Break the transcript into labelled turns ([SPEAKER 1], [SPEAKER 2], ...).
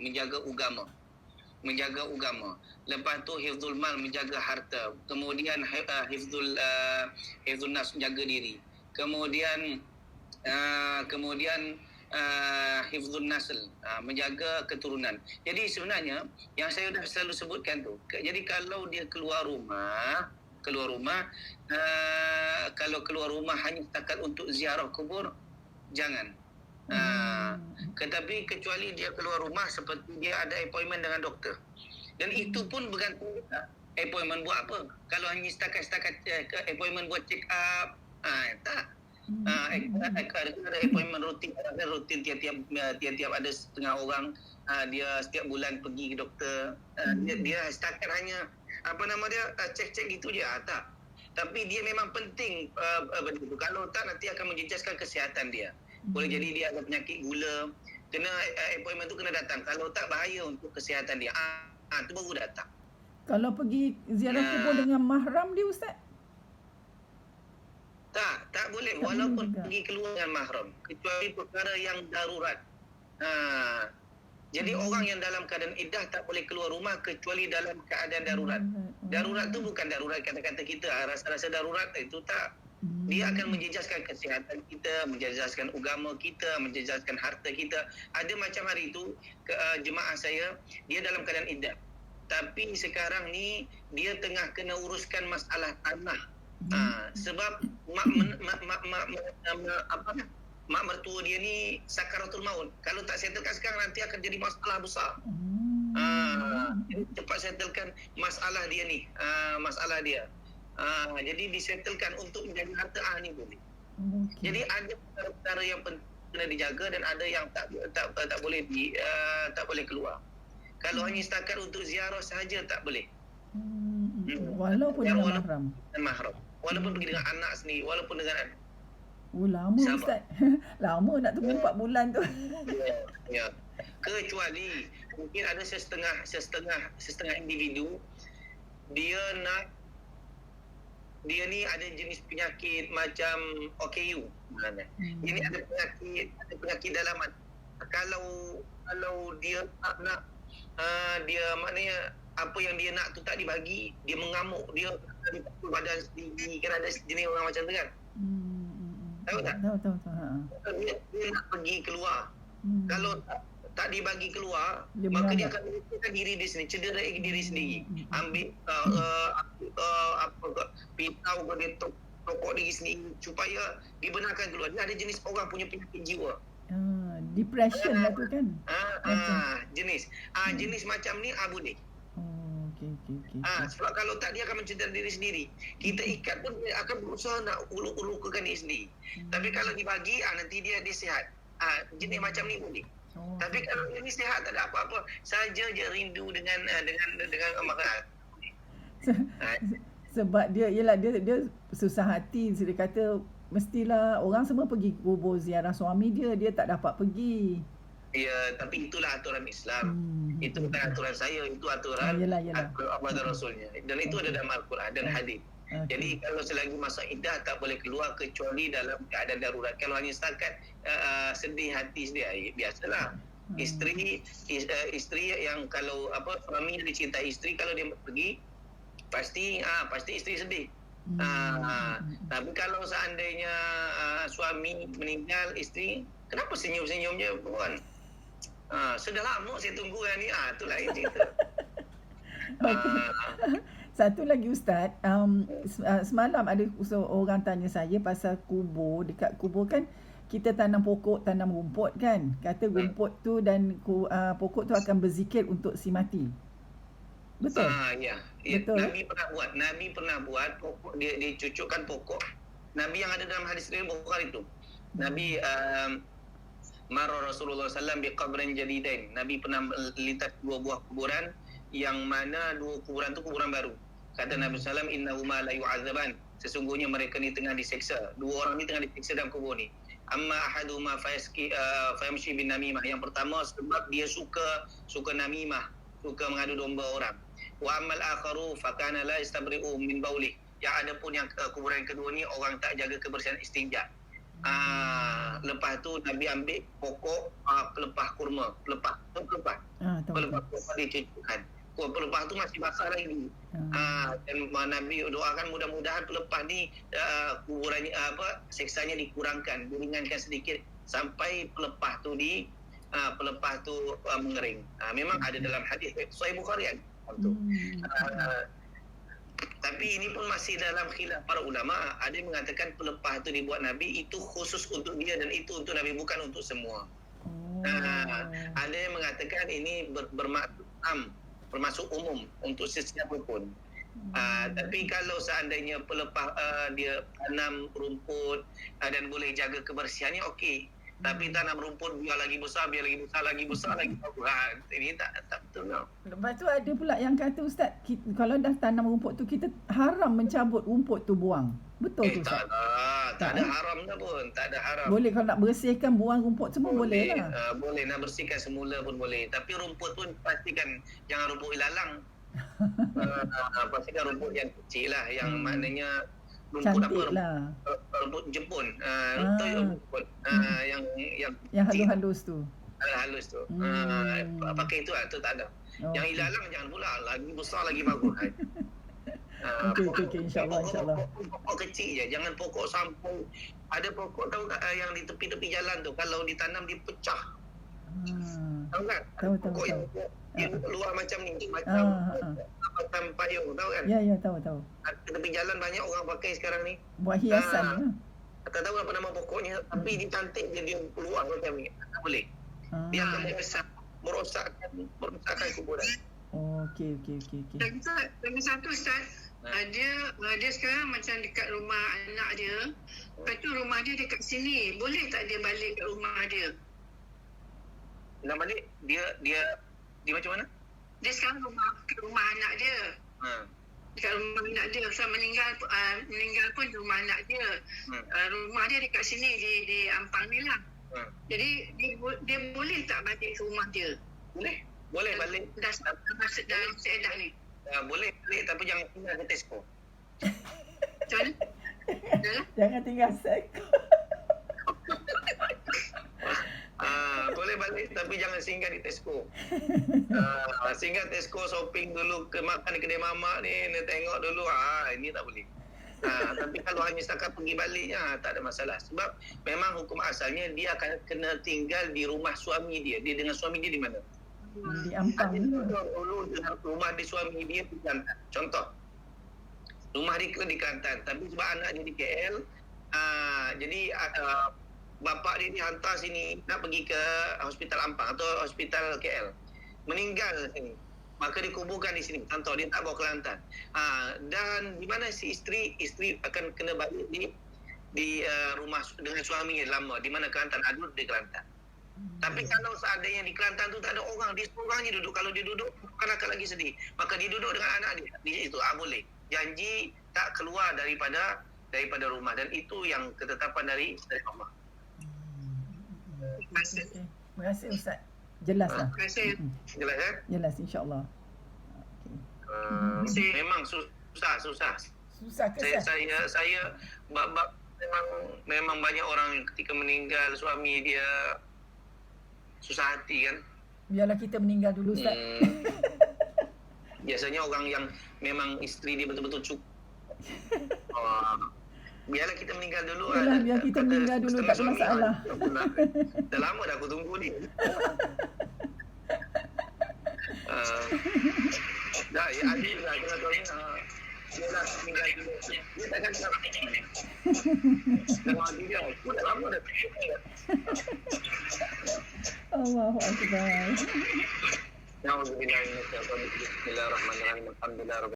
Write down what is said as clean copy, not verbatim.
[SPEAKER 1] menjaga agama. Lepas tu hifzul mal, menjaga harta. Kemudian hifzul nafs, menjaga diri. Kemudian hifzul nasl, menjaga keturunan. Jadi sebenarnya yang saya dah selalu sebutkan tu, jadi kalau dia keluar rumah, kalau keluar rumah hanya setakat untuk ziarah kubur, jangan. Tetapi kecuali dia keluar rumah seperti dia ada appointment dengan doktor. Dan itu pun bergantung juga. Appointment buat apa? Kalau hanya setakat appointment buat check up, tak. Ada appointment rutin tiap ada setengah orang dia setiap bulan pergi ke doktor. Dia setakat hanya cek gitu je, tak. Tapi dia memang penting begitu. Kalau tak, nanti akan menjejaskan kesihatan dia. Boleh jadi dia ada penyakit gula, kena appointment tu kena datang. Kalau tak, bahaya untuk kesihatan dia. Tu baru datang.
[SPEAKER 2] Kalau pergi ziarah kubur dengan mahram dia, Ustaz?
[SPEAKER 1] Tak boleh, walaupun pergi keluar dengan mahram, kecuali perkara yang darurat. Jadi orang yang dalam keadaan iddah tak boleh keluar rumah kecuali dalam keadaan darurat. Darurat tu bukan darurat kata-kata kita, rasa-rasa darurat itu tak. Dia akan menjejaskan kesihatan kita, menjejaskan agama kita, menjejaskan harta kita. Ada macam hari itu jemaah saya, dia dalam keadaan iddah. Tapi sekarang ni dia tengah kena uruskan masalah tanah. Sebab mak mertua dia ni sakaratul maut. Kalau tak settlekan sekarang, nanti akan jadi masalah besar. Cepat settlekan masalah dia ni, masalah dia. Jadi disettlekan untuk menjaga harta ni boleh. Jadi ada perkara yang penting kena dijaga dan ada yang tak boleh keluar. Kalau hanya setakat untuk ziarah sahaja tak boleh.
[SPEAKER 2] Walaupun dengan
[SPEAKER 1] mahram. Walaupun pergi dengan anak sendiri, walaupun dengan anak.
[SPEAKER 2] Lama Ustaz. Lama nak tunggu 4 bulan tu.
[SPEAKER 1] Ya. Kecuali mungkin ada setengah individu dia ni ada jenis penyakit macam OKU. Ini ada penyakit dalaman. Kalau dia tak nak, dia maknanya apa yang dia nak tu tak dibagi, dia mengamuk, dia badan sendiri, kan ada jenis orang macam tu kan. Tahu tak?
[SPEAKER 2] Tahu.
[SPEAKER 1] Dia nak pergi keluar. Kalau tak dibagi keluar, maka
[SPEAKER 2] mengamuk.
[SPEAKER 1] dia akan menyebabkan diri dia sendiri, cederai diri sendiri. Ambil pisau ke dia tokok diri sendiri supaya dibenarkan keluar. Dia ada jenis orang punya penyakit jiwa.
[SPEAKER 2] Depression lah tu kan.
[SPEAKER 1] Jenis macam ni boleh.
[SPEAKER 2] Okay.
[SPEAKER 1] Sebab kalau tak, dia akan mencederai diri sendiri. Kita ikat pun dia akan berusaha nak uluk-ulukkan diri sendiri. Tapi kalau dibagi, nanti dia sihat. Jenis macam ni boleh. Tapi kalau ini sihat, tak ada apa-apa, saja je rindu dengan makanan.
[SPEAKER 2] Sebab dia susah hati. Dia kata mestilah orang semua pergi kubur ziarah suami dia tak dapat pergi.
[SPEAKER 1] Ya, tapi itulah aturan Islam. Itu bukan aturan saya, itu aturan Allah dan Rasulnya. Dan itu ada dalam Al-Quran dan hadis. Jadi kalau selagi masa iddah tak boleh keluar kecuali dalam keadaan darurat. Kalau hanya setakat sedih hati dia, biasalah. Isteri yang kalau suami dicintai isteri, kalau dia pergi pasti isteri sedih. Tapi kalau seandainya suami meninggal, isteri kenapa senyum-senyumnya bukan? Sudah lama saya tunggu yang ni. Tu lain cerita.
[SPEAKER 2] Satu lagi Ustaz, semalam ada orang tanya saya pasal kubur. Dekat kubur kan kita tanam pokok, tanam rumput kan. Kata rumput tu dan pokok tu akan berzikir untuk si mati. Betul?
[SPEAKER 1] Ya.
[SPEAKER 2] Betul.
[SPEAKER 1] Nabi pernah buat pokok, dia cucukkan pokok. Nabi yang ada dalam hadis riwayat Bukhari itu. Nabi marra Rasulullah sallam biqabrin jadidain. Nabi pernah melintas 2 buah kuburan yang mana 2 kuburan tu kuburan baru. Kata Nabi sallam, innahuma la yu'adzaban. Sesungguhnya mereka ni tengah diseksa. 2 orang ni tengah diseksa dalam kubur ni. Amma ahaduma fayamshi bin namimah. Yang pertama sebab dia suka namimah, suka mengadu domba orang. Wa ammal akharu fakana la yastabri'u min baulih. Yang ada pun yang kuburan kedua ni orang tak jaga kebersihan istinja. Lepas tu Nabi ambil pokok pelepah kurma. Pelepah. Tahu pelepah?
[SPEAKER 2] Tahu.
[SPEAKER 1] Pelepah kurma dicucukkan. Pelepah tu masih basah lagi. Dan Nabi doakan mudah-mudahan pelepah ni kuburannya seksanya dikurangkan, diringankan sedikit sampai pelepah tu mengering. Memang ada dalam hadis Sahih Bukhari kan. Tapi ini pun masih dalam khilaf para ulama. Ada yang mengatakan pelepah itu dibuat Nabi itu khusus untuk dia dan itu untuk Nabi, bukan untuk semua. Ada yang mengatakan ini bermaksud umum untuk sesiapa pun. Tapi kalau seandainya pelepah dia tanam rumput dan boleh jaga kebersihannya, okey. Tapi tanam rumput biar lagi besar lagi. Ini tak betul tau.
[SPEAKER 2] Lepas tu ada pula yang kata Ustaz, kalau dah tanam rumput tu kita haram mencabut rumput tu buang. Betul tu Ustaz?
[SPEAKER 1] Tak ada haram dah pun. Tak ada haram.
[SPEAKER 2] Boleh kalau nak bersihkan buang rumput semua boleh lah.
[SPEAKER 1] Boleh nak bersihkan semula pun boleh. Tapi rumput pun pastikan jangan rumput ilalang. Pastikan rumput yang kecil lah. Yang maknanya rumput
[SPEAKER 2] cantik lah.
[SPEAKER 1] Rumput Jepun. Rumput
[SPEAKER 2] yang halus-halus tu.
[SPEAKER 1] Halus tu. Pakai itu lah, tu tak ada. Yang ilalang jangan pula, lagi besar lagi bagus.
[SPEAKER 2] Okey, insya-Allah.
[SPEAKER 1] Pokok kecil je, jangan pokok sampai. Ada pokok tahu tak yang di tepi-tepi jalan tu, kalau ditanam dia pecah. Tahu kan?
[SPEAKER 2] Tahu.
[SPEAKER 1] Yang keluar macam ni, macam payung, tahu kan?
[SPEAKER 2] Ya, tahu.
[SPEAKER 1] Di tepi jalan banyak orang pakai sekarang ni.
[SPEAKER 2] Buat hiasan.
[SPEAKER 1] Tak tahu apa nama pokoknya, tapi dicantik dia keluar macam ni. Tak boleh. Dia akan merosakkan kuburan.
[SPEAKER 2] Okey.
[SPEAKER 3] Lagi satu Ustaz, dia sekarang macam dekat rumah anak dia. Lepas tu rumah dia dekat sini. Boleh tak dia balik ke rumah dia?
[SPEAKER 1] Nak balik? Dia macam mana?
[SPEAKER 3] Dia sekarang ke rumah anak dia. Dekat rumah anak dia. So meninggal pun di rumah anak dia. Rumah dia dekat sini di Ampang ni lah. Jadi dia boleh tak balik ke rumah dia?
[SPEAKER 1] Boleh balik.
[SPEAKER 3] Dah masuk dalam seedah ni.
[SPEAKER 1] Boleh balik tapi jangan tinggal ke Tesco.
[SPEAKER 3] Macam mana?
[SPEAKER 2] Jangan tinggal Tesco.
[SPEAKER 1] Boleh balik tapi jangan singgah di Tesco. Singgah Tesco, shopping dulu, makan di kedai mamak ni, tengok dulu. Ini tak boleh. Tapi kalau hanya setakat pergi baliknya, tak ada masalah. Sebab memang hukum asalnya dia akan kena tinggal di rumah suami dia. Dia dengan suami dia di mana?
[SPEAKER 2] Di Ampang.
[SPEAKER 1] Dulu rumah di suami dia di Kelantan. Contoh, rumah dia di Kelantan. Tapi sebab anak dia di KL, jadi bapa dia dihantar sini nak pergi ke hospital Ampang atau hospital KL. Meninggal sini. Maka dikuburkan di sini. Contoh, dia tak bawa ke Kelantan. Dan di mana si isteri akan kena balik di rumah dengan suaminya lama. Di mana Kelantan, adul di Kelantan. Tapi kalau seandainya di Kelantan tu tak ada orang, dia seorang je duduk. Kalau dia duduk, bukan akan lagi sedih. Maka dia duduk dengan anak dia. Di situ, boleh. Janji tak keluar daripada rumah. Dan itu yang ketetapan dari Allah.
[SPEAKER 2] Terima kasih Ustaz. Jelas lah.
[SPEAKER 1] Jelas kan?
[SPEAKER 2] Jelas, insya-Allah.
[SPEAKER 1] Memang susah.
[SPEAKER 2] Susah ke
[SPEAKER 1] Saya memang banyak orang ketika meninggal suami dia susah hati kan.
[SPEAKER 2] Biarlah kita meninggal dulu Ustaz.
[SPEAKER 1] Biasanya orang yang memang isteri dia betul-betul cukup. Biarlah kita meninggal dulu.
[SPEAKER 2] Biar kita meninggal dulu, tak ada masalah.
[SPEAKER 1] Dah lama dah aku tunggu ni. Dah, adil lah. Jangan tahu ni. Biarlah meninggal dulu. Dia takkan cakap. Kalau adil dia, aku dah lama dah.
[SPEAKER 2] Allahu Akbar.
[SPEAKER 1] Bismillahirrahmanirrahim. Alhamdulillah.